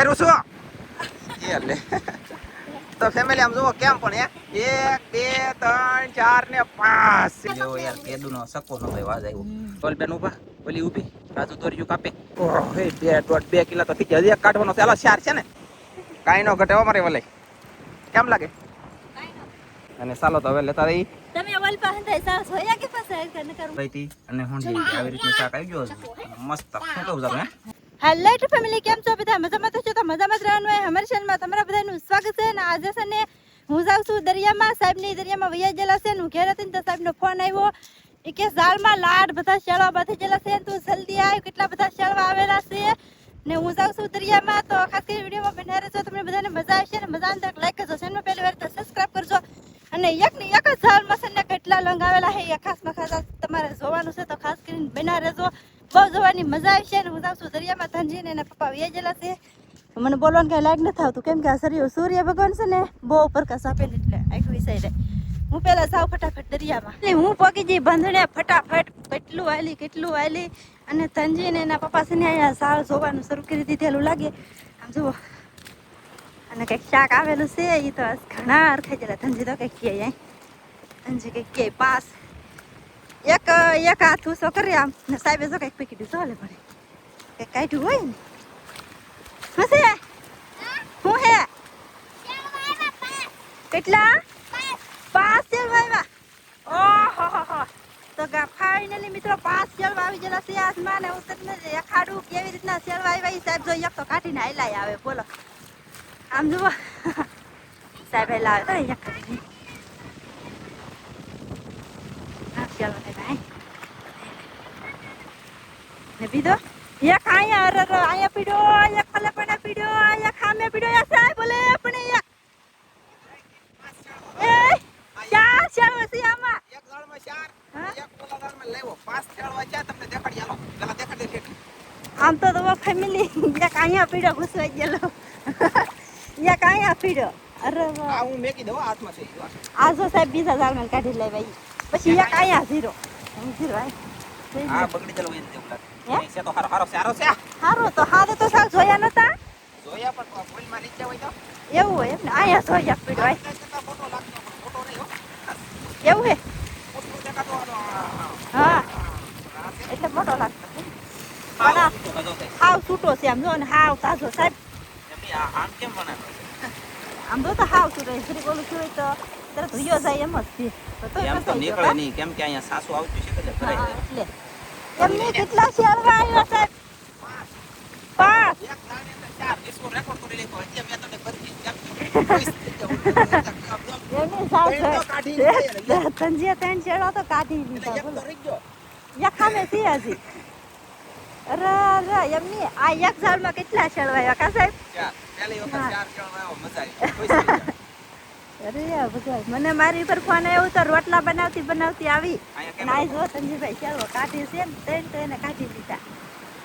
કર્યું છું એટલે તો ફેમિલી આમ જુઓ કેમ પણ 1 2 3 4 ને 5 જો યાર કેદુનો સકો નતો વાજ આવ્યો બોલ બેન ઉભા ઓલી ઊભી રાજુ દોરિયું કાપે ઓહ હે 2 કિલો તો થઈ ગયા હજી એક કાઢવાનો ચાલો 4 છે ને કાઈ નો ઘટે અમારે વલે કેમ લાગે અને ચાલો તો હવે લેતા રહી તમે ઓલ પાસે સાસ હોયા કે પાસે કરને કરું ભાઈતી અને હોંડી આવી રીતનું શાક આવી ગયો મસ્ત શું કહું તમે હેલો ટુ ફેમિલી કેમ છો બધા મજામાં તો છો તો મજામાં જ રહેવાનું હોય અમારી ચેનલમાં તમારા બધાનું સ્વાગત છે અને આજે છે ને હું જાઉં છું દરિયામાં સાહેબની દરિયામાં વૈયા ગયેલા છે ને હું ઘેર હતી ને તો સાહેબનો ફોન આવ્યો એ કે ઝાડમાં લાડ બધા શેળવા બાંધી ગયેલા છે તું જલ્દી આવ કેટલા બધા શેળવા આવેલા છે ને હું જાઉં છું દરિયામાં તો ખાસ કરીને વિડીયોમાં બન્યા રહેજો તમને બધાને મજા આવશે ને મજા આવે તો લાઈક કરજો ચેનલમાં પહેલી વાર તો સબસ્ક્રાઇબ કરજો અને એક જ ઝાડમાં છે ને કેટલા લંગ આવેલા છે એ ખાસમાં ખાસ તમારે જોવાનું છે તો ખાસ કરીને બન્યા રહેજો બહુ જોવાની મજા આવશે ને હું જાઉં છું દરિયામાં ધનજી ને એના પપ્પા વૈયા ગયેલા છે મને બોલવાનું કઈ લાયક નથી આવતું કેમ કે આ સૂર્ય ભગવાન છે ને બહુ પ્રકાશ આપે ને એટલે આખું વિસાઈ હું પેલા જાઉં ફટાફટ દરિયામાં હું પગી જઈ બંધણે ફટાફટ કેટલું આલી અને ધનજી ને એના પપ્પા છે ને અહીંયા ઝાડ જોવાનું શરૂ કરી દીધેલું લાગે આમ જુઓ અને કંઈક શાક આવેલું છે એ તો ઘણા અરખાઈ ગયેલા ધનજી તો કંઈક કહે ધનજી કંઈક કહે પાસ એક હાથ ઉસો કરી આમ ને સાહેબે જો કંઈક પીકી દીધું ચાલે પડે કંઈક કાઢ્યું હોય ને શું હે કેટલા 5 શેરવા આવ્યા ઓહો તો ફાઇનલી મિત્રો 5 શેરવા આવી ગયેલા છે આસમાન હું તમને દેખાડું કેવી રીતના શેરવા આવ્યા એ સાહેબ જો એક તો કાઢીને હાલાય આવે બોલો આમ જુઓ સાહેબ હાલા આવે તો એક કાઢીને ને બીજો એક અહીંયા પીડ્યો એક ફલે પણ પીડ્યો એક ખામે પીડ્યો સાહેબ બોલે પણ એક એ ચાર ચાર છે આમાં એક ઝાડમાં 4 એક ઓલા ઝાડમાં લેવો 5 છેડવા છે તમને દેખાડી આલો પેલા દેખાડી દે આમ તો ફેમિલી એક અહીંયા પીડ્યો ઘૂસવાઈ ગયેલો એક અહીંયા પીડ્યો અરે આ હું મેકી દઉં હાથમાં છે આ જો સાહેબ બીજા ઝાડમાં કાઢી લેવાય પછી એક અહીંયા ઝીરો આ બગડી ચલો એ દેવું લાગે છે તો હારો છે તો સાલ જોયા નતા જોયા પણ ફૂલમાં નીચે હોય તો એવું હોય એમ ને અહીંયા જોયા પીડ્યો હોય ફોટો લાગતો ફોટો નહીં હો એવું હે ફોટો દેખાતો હા એટલે ફોટો લાગતો હાવ છૂટો છે આમ જો ને હાવ તાજો સાહેબ એમની આમ કેમ બનાવે આમ તો હાવ છૂટો ફરી બોલું છું તો તરત વિયો જાય એમ જ છે તો એમ તો નીકળે નહીં કેમ કે અહીંયા સાસુ આવતું છે કે ભરાય જાય એટલે એમને કેટલા શેરવા આવ્યા સાહેબ 5 એક ઝાડની અંદર 4 વિશ્વ રેકોર્ડ કરી લેતો એટલે મેં તને બધી એની સાસુ તંજીયા ત્રણ શેરવા તો કાઢી લીધા બોલો યા ખામે છે હજી અરે એમની આ એક ઝાડમાં કેટલા શેરવાયા કા સાહેબ પહેલી વખત 4 શેરવાયો મજા આવી અરે ભગવાન મને મારી પર ફોન આવ્યો તો રોટલા બનાવતી આવી નાઈ જો સંજીભાઈ ચાલો કાઢી છે ને ત્રણ તો એને કાઢી દીધા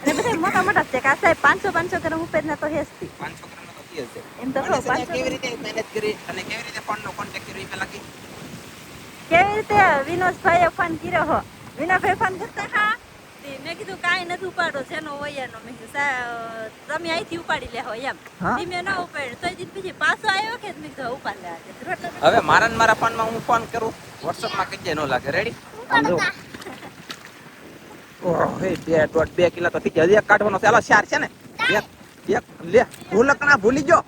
અને બધા મોટા છે કા સાહેબ 500 ગ્રામ ઉપર ના તો હેસતી 500 ગ્રામ તો કીએ છે એમ તો 500 કેવી રીતે મેનેજ કરી અને કેવી રીતે ફોન નો કોન્ટેક્ટ કર્યો એ પેલા કી કેવી રીતે વિનોદભાઈએ ફોન કર્યો હો વિનોદભાઈ ફોન કરતા હા મેં કીધું કાંઈ નથી ઉપાડો છે એનો હોય એનો મેં કીધું તમે અહીંથી ઉપાડી લેહો એમ મેં ના ઉપાડ્યો તો દિન પછી પાછો આવ્યો કે મેં કીધું ઉપાડ લે હવે મારા ફોનમાં હું ફોન કરું WhatsApp માં કઈ ન લાગે રેડી ઓહ હે 2 કિલો તો થઈ ગયા હજી એક કાઢવાનો ચાલો 4 છે ને એક લે ભૂલકણા ભૂલી ગયો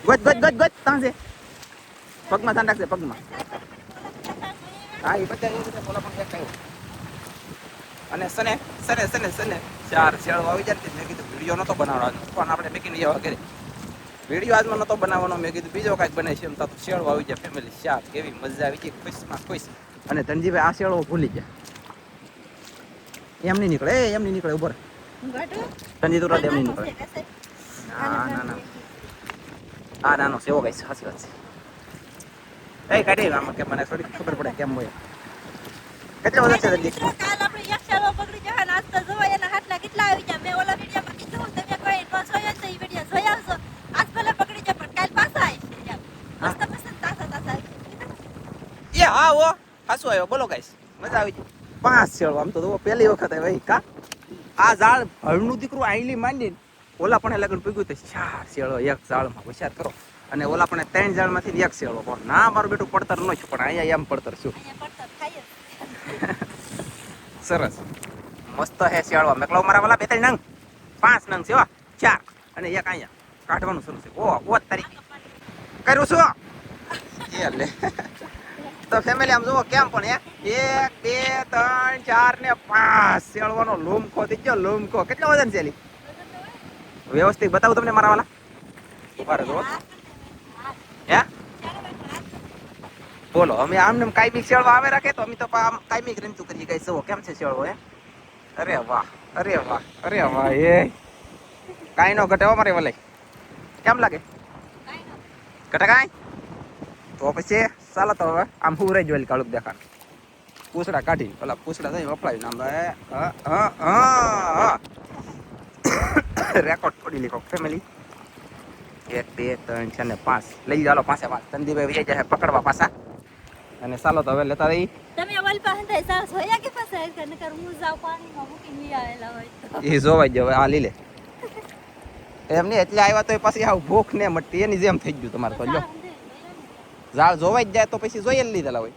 ગજ તાં છે પગમાં ધ્યાન રાખજે પગમાં હા એ બધા એ રીતે બોલા પણ એક આવ્યો અને સને 4 શેળો આવી જાય મેં કીધું વિડીયો નતો બનાવવાનો પણ આપણે મેકીને જવા ઘરે વિડીયો આજમાં નતો બનાવવાનો મેં કીધું બીજો કાંઈક બને છે એમ તો શેળો આવી જાય ફેમિલી શાક કેવી મજા આવી ગઈ ખુશમાં ખુશ અને ધનજીભાઈ આ શેળો ભૂલી ગયા એમ નહીં નીકળે ઉપર ધનજી તો એમ નહીં નીકળે ના નાનો સેવો ગઈ સાચી વાત છે એ કાઢી આમાં કે મને થોડી ખબર પડે કેમ હોય કેટલા બધા છે ધનજી કાલ આપણે એક શેળો પકડી જવા નાસ્તા જોવા એના હાથલા કેટલા આવી ગયા મેં ઓલા વિડિયોમાં કીધું તમે કોઈ નો જોયો તો એ વિડિયો જોઈ આવજો આજ ભલે પકડી જાય પણ કાલ પાછા આવી મસ્ત તાસા એ હા ઓ હાસુ આવ્યો બોલો ગાઈસ મજા આવી ગઈ 5 શેળો આમ તો પહેલી વખત આવી કા આ ઝાડ હળનું દીકરું આઈલી માંડીને ઓલા પણ લગન પૂગ્યું તો 4 શેળો એક ઝાડમાં વિચાર કરો. અને ઓલા પણ 3 ઝાડમાંથી એક શેળો. પણ ના મારું બેટું પડતર ન છું, પણ અહીંયા એમ પડતર છું. સરસ મસ્ત હે શેળવા. મેકલો મારા વાલા 2-3 નંગ 5 નંગ છે હો. 4 અને એક અહીંયા કાઢવાનું શરૂ છે. ઓ તારીખ કર્યું છું એ લે. તો ફેમિલી આમ જુઓ કેમ પણ 1 2 3 4 ને 5 શેળવાનો લૂમખો થઈ ગયો. લૂમખો કેટલો વજન છે એલી? વ્યવસ્થિત બતાવું તમને મારા વાલા. ઉભા રહો હે બોલો. અમે આમને કાયમી શેળવા આવે રાખે તો અમે તો કાયમી રમતું કરીએ. કઈ જુઓ કેમ છે શેળવો હે. અરે વાહ અરે વાહ અરે વાહ. એ કાંઈ નો ઘટે હો મારે વલાઈ. કેમ લાગે? ઘટે કાંઈ? તો પછી ચાલો તો હવે આમ હું રહી જોયેલી કાળુક દેખાડ. પૂછડા કાઢી પેલા પૂછડા થઈ વપરાય આમ રેકોર્ડ થોડી લીધો ફેમિલી. 1 2 3 4 ને 5 લઈ ચાલો 5 સંદીપભાઈ વહી જાય પકડવા પાછા. અને ચાલો તો હવે લેતા રહી. તમે ઓલ પાસે થઈ સાસ હોયા કે પાસે નકર હું જાવ પાણીમાં મૂકીને આવેલા હોય તો એ જોવાઈ જાય. આ લીલે એમ નહીં એટલે આવ્યા તો પછી આવ ભૂખ ને મટતી એની જેમ થઈ ગયું તમારે તો. લો ઝાડ જોવાઈ જાય તો પછી જોઈએ લીધેલા હોય.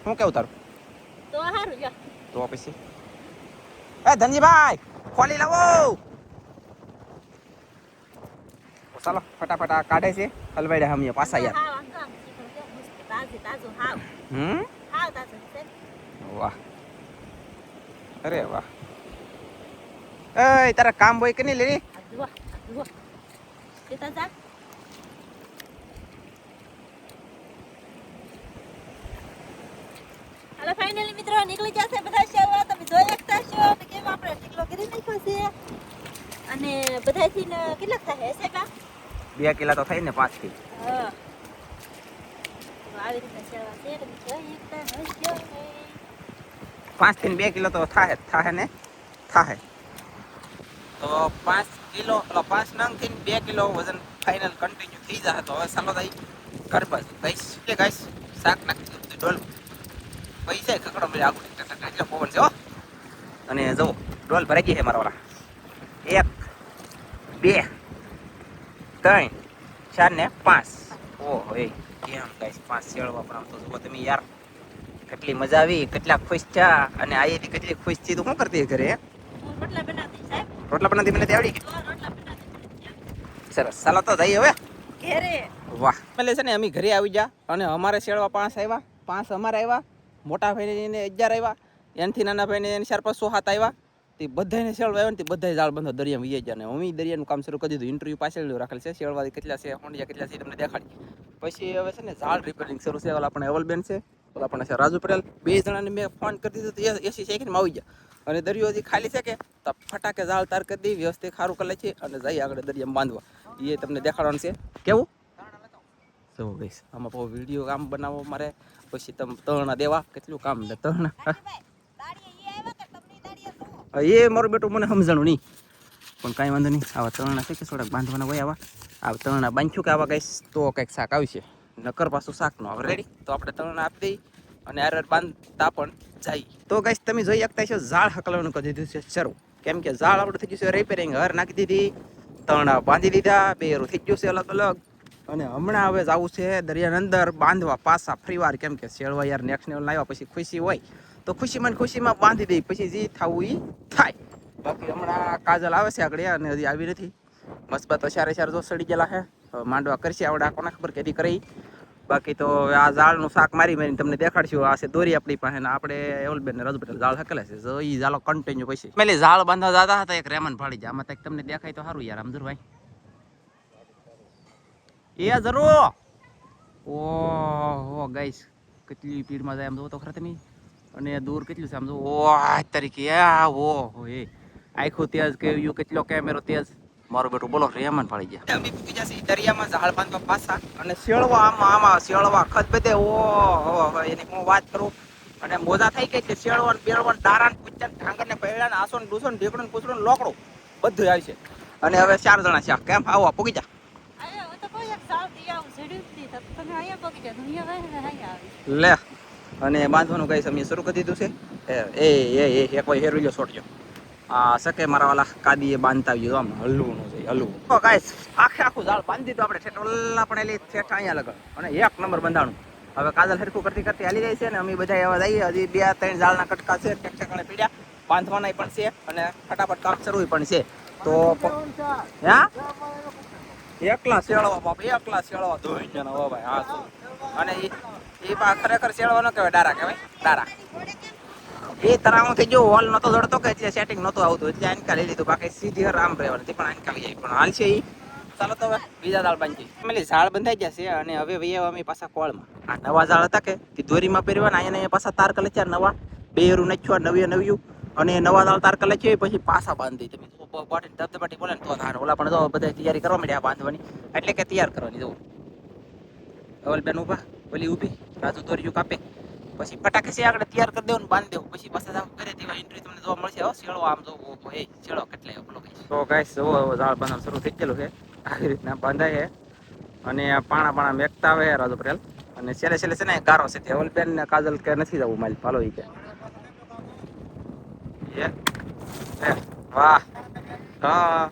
શું કેવું તારું? તો સારું જો. તો પછી એ ધનજીભાઈ ખોલી લાવો. ચાલો ફટાફટ આ કાઢે છે હલવાડ્યા અમે પાછા યાર. વાહ અરે વાહ. એ તારા કામ બોય કે નહીં લેરી? હાલો ફાઇનલી મિત્રો નીકળી જશે બધા શેરવા. તમે જોઈ શકતા છો કે કેમ આપણે ઢીકલો કરી નાખ્યો છે. અને બધાથી કેટલાક થાય હશે બા? 2 કિલા તો થઈ ને 5 થી. હા આવી રીતે શેરવા છે. તમે જોઈ શકતા હશો. 5 થી 2 કિલો તો થાય ને થાય. તો 5 કિલો 5 નંગ થી 2 કિલો વજન ફાઇનલ કન્ટિન્યુ થઈ જાય. તો હવે ચાલો થઈ ઘર બાજુ ગાઈસ શાક નાખી ડોલ પૈસા ખકડો મળે આગળ એટલે પવન છે હો. અને જુઓ ડોલ ભરાઈ ગઈ છે મારા વાળા. 1 2 3 4 ને 5. ઓહો એ કેમ ગાઈસ 5 શેળવા. પણ આમ તો જુઓ તમે યાર કેટલી મજા આવી, કેટલા ખુશ થયા. અને આયેથી કેટલી ખુશ થઈ. તો શું કરતી ઘરે? રોટલા બનાવતી સાહેબ. રોટલા બનાવતી મને આવડી ગઈ. રોટલા બનાવતી સરસ ચાલો તો જઈએ હવે ઘરે. વાહ એટલે છે ને અમે ઘરે આવી જા. અને અમારે શેળવા 5 આવ્યા. 5 અમારે આવ્યા. મોટા ભાઈને 11 આવ્યા. એનથી નાના ભાઈને 4 5 7 આવ્યા. તે બધાને શેળવા આવ્યા ને તે બધા જાળ બંધો દરિયામાં વી ગયા. ને અમે દરિયાનું કામ શરૂ કરી દીધું. ઇન્ટરવ્યુ પાછળ રાખેલ છે. શેળવા કેટલા છે હોંડિયા કેટલા છે તમને દેખાડી. પછી હવે છે ને ઝાડ રિપેરિંગ શરૂ છે. ઓલા પણ એવલબેન છે, ઓલા પણ છે રાજુ પટેલ. 2 જણાને મેં ફોન કરી દીધો તો એસી સેકન્ડમાં આવી ગયા. અને દરિયો હજી ખાલી છે કે તો ફટાકે ઝાડ તાર કરી દઈ વ્યવસ્થિત સારું કરી લે છે. અને જઈ આગળ દરિયામાં બાંધવા. એ તમને દેખાડવાનું છે. કેવું તો ગઈશ આમાં બહુ વિડીયો કામ બનાવો મારે. પછી તમે તરણા દેવા કેટલું કામ છે તરણા. એ મારું બેટું મને સમજાણું નહીં. પણ કાંઈ વાંધો નહીં. આવા તરણા છે કે થોડાક બાંધવાના હોય. આવા તરણા બાંધ્યું કે આવા કહીશ તો કંઈક શાક આવશે. નકર પાછું શાક નો આવે. રેડી તો આપણે તરણા આપી દઈ અને આર બાંધતા પણ જાય. તો ગાઈસ તમે જોઈ શકતા છો ઝાડ હકલવાનું કરી દીધું છે શરૂ. કેમ કે ઝાડ આપણે થઈ ગયું છે રિપેરિંગ. હર નાખી દીધી, તરણા બાંધી દીધા, બેરું થઈ ગયું છે અલગ અલગ. અને હમણાં હવે જવું છે દરિયાની અંદર બાંધવા પાછા ફરીવાર. કેમ કે શેળવા યાર નેક્સ્ટ લેવલ આવ્યા પછી ખુશી હોય તો ખુશીમાં બાંધી દઈ. પછી જે થવું એ થાય. બાકી હમણાં કાજલ આવે છે આગળ અને હજી આવી નથી. મસ્ત તો સારે જો સડી ગયેલા છે. માંડવા કરશે આવડે કોને ખબર કેદી કરી. બાકી તો આ ઝાડનું શાક મારીને તમને દેખાડશું. આ છે દોરી આપણી પાસે ને આપણે એવલબેન ને રાજુ પટેલ ઝાડ હકેલે છે. જો એ ઝાડો કન્ટિન્યુ પછી પેલી ઝાડ બાંધવા જતા હતા. એક રેમન ફાડી જાય. આમાં તક તમને દેખાય તો સારું યાર અમજુરભાઈ. એ જરૂર ઓહો ગાઈસ કેટલી સ્પીડમાં જાય આમ જો તો ખરા તમે. અને દૂર કેટલું છે આમ જો. ઓહ તરીકે ઓહો એ આખું તેજ કેવું કેટલો કેમેરો તેજ. મારું બેટું બોલો રેમન પડી ગયા. અમે પૂકી જશે દરિયામાં ઝાડ બાંધવા પાછા. અને શેળવા આમાં શેળવા ખત બધે ઓહો એની હું વાત કરું. અને મોજા થઈ ગઈ છે. શેળવા બેળવા દારાન પૂછન ઢાંગર ને પૈડા ને આસો ને ડૂસો ને ઢીકડું ને પૂછડું ને લોકડું બધું આવી છે. અને હવે 4 જણા છે. કેમ આવો પૂકી જા લે. અને બાંધવાનું કઈ સમય શરૂ કરી દીધું છે. એક વાર હેરવીલો છોડજો. આ સકે મારા વાલા કાદીએ બાંધતા આવ્યું આમ હલવું નું છે હલવું તો ગાઈસ આખું ઝાડ બાંધી દીધું આપણે ઠેઠ પણ એલી ઠેઠ અહીંયા લગન અને એક નંબર બંધાણું હવે કાજલ હરખું કરતી કરતી હાલી જાય છે ને અમે બધા એવા જઈએ હજી 2-3 ઝાડના કટકા છે ઠેકાણે પીડ્યા બાંધવાના પણ છે અને ફટાફટ કામ શરૂ પણ છે તો હા એકલા શેળવા બાપ એકલા શેળવા ધોઈ જણા હો ભાઈ હા શું અને એ પા ખરેખર શેળવા ન કહેવાય ડારા કહેવાય ડારા એ તરાવું થઈ ગયો હોલ નતો દોડતો કે એટલે સેટિંગ નતો આવતું એટલે આનકા લઈ લીધું બાકી સીધી રામ રહેવાની પણ આનકા આવી જાય પણ હાલ છે ઈ ચાલો તો હવે બીજા ઝાડ બાંધી ફેમિલી ઝાડ બંધાઈ ગયા છે અને હવે વૈયા અમે પાછા કોળમાં આ નવા ઝાડ હતા કે તે દોરીમાં પહેરવાના અહીંયા પાછા તાર કલે ચાર નવા બેરું નાખ્યો નવ્યું અને નવા ઝાડ તાર કલે છે પછી પાછા બાંધી તમે બોટી ધબધબાટી બોલે ને તો ધાર ઓલા પણ જો બધા તૈયારી કરવા માંડ્યા બાંધવાની એટલે કે તૈયાર કરવાની જવું અવલ બેન ઉભા ઓલી ઊભી રાજુ દોરીયું કાપે પછી ફટાકે છે આગળ તૈયાર કરી દેવું બાંધી દેવું પછી પાછા જાવ કરે તેવા ઇન્ટરવ્યુ તમને જોવા મળશે હો શેળો આમ જો એ શેળો કેટલે પેલો ગાઈસ તો ગાઈસ જો ઝાડ બાંધવાનું શરૂ થઈ ગયેલું છે આવી રીતના બાંધાય છે અને પાણા મેકતા આવે રાજુ પટેલ અને છેલ્લે છે ને ગારો છે તે ઓલબેન ને કાજલ કે નથી જવું માલ પાલો ઈ કે વાહ હા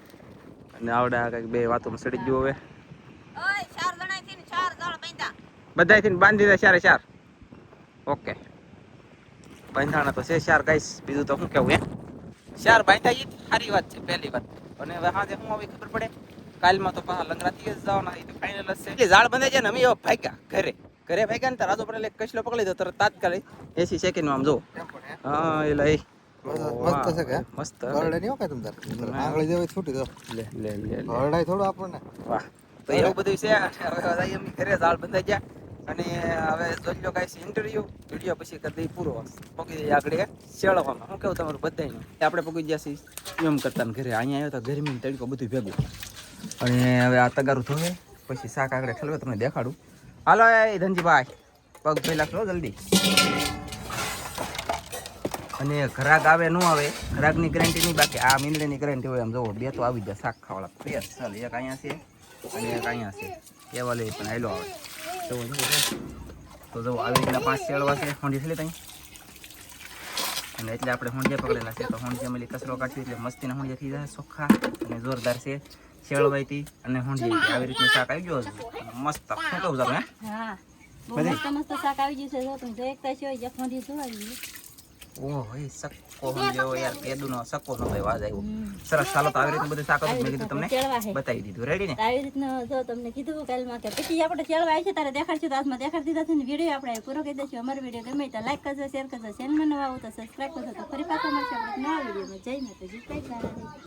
અને આવડા કઈક બે વાતોમાં સડી ગયું હવે ઓય 4 જણા થી 4 ઝાડ બાંધ્યા બધાયથી બાંધી દે ચારે ઓકે બાંધાણા તો છે 4 ગાઈસ બીજું તો શું કેવું હે 4 બાંધા ઈ સારી વાત છે પહેલી વાત અને હવે હાજે હું આવી ખબર પડે કાલમાં તો પાછા લંગરાથી જ જવાના એ તો ફાઇનલ જ છે ઝાડ બંધાઈ જાય ને અમે ભાગ્યા ઘરે ભાગ્યા ને તો રાજુ પડેલ એક કચલો પકડી દો તરત તાત્કાલિક 80 સેકન્ડમાં આમ જો હા એ લઈ મસ્ત છે કે મસ્ત ગરડે નહીં હોય તમ તાર આંગળી જેવી છૂટી દો લે ગરડાય થોડું આપણને વાહ તો એવું બધું છે હવે અમે ઘરે ઝાડ બંધાઈ ગયા અને હવે જોઈ લો ગાઈસ ઇન્ટરવ્યુ વિડિયો પછી કરી દઈ પૂરો પગી આગળ શેળવામાં શું કેવું તમારું બધાયનું આપણે પગી ગયા છીએ એમ કરતા ને ઘરે અહીંયા આવ્યો તો ગરમી ને તડકો બધું ભેગું અને હવે આ તગારું ધોવે પછી શાક આગળ ઠલવે તમને દેખાડું હાલો એ ધનજીભાઈ પગ પહેલા કરો જલ્દી અને ઘરાક આવે ન આવે ઘરાકની ગેરંટી નહીં બાકી આ મીંદડીની ગેરંટી હોય આમ જોવો બે તો આવી જાય શાક ખાવાળા ફ્રેશ ચાલ એક અહીંયા છે અને એક અહીંયા છે એવા લઈ પણ હેલો આવે તો જો આવી રીતના 5 શેળવા છે હોંડી થયેલી ત્યાં અને એટલે આપણે હોંડિયા પકડેલા છે તો હોંડિયા મેલી કચરો કાઢી એટલે મસ્તીના હોંડિયા થઈ જાય ચોખ્ખા અને જોરદાર છે શેળવાઈથી અને હોંડિયા આવી રીતનું શાક આવી ગયો મસ્ત શું કહું જારું હા બહુ મસ્ત શાક આવી ગયું છે જો તમે દેખતા છો એક હોંડી જોઈ ગઈ ઓહ એ સક્કો હોંડિયો યાર પેદુનો સક્કો નો ભાઈ વાજ આવ્યો સરસ ચાલો તો આવી રીતનું બધું શાક હતું મેં કીધું તમને બતાવી દીધું રેડી ને આવી રીતના જો તમને કીધું કાલમાં કે પછી આપણે ચેળવા આવી છે તારે દેખાડશું તો આજમાં દેખાડી દીધા છે ને વિડીયો આપણે પૂરો કરી દઈશું અમારો વિડીયો ગમે તો લાઈક કરજો શેર કરજો ચેનલમાં નવા આવો તો સબસ્ક્રાઈબ કરજો તો ફરી પાછા મળશે આપણે નવા વિડીયોમાં જઈને તો જીતાઈ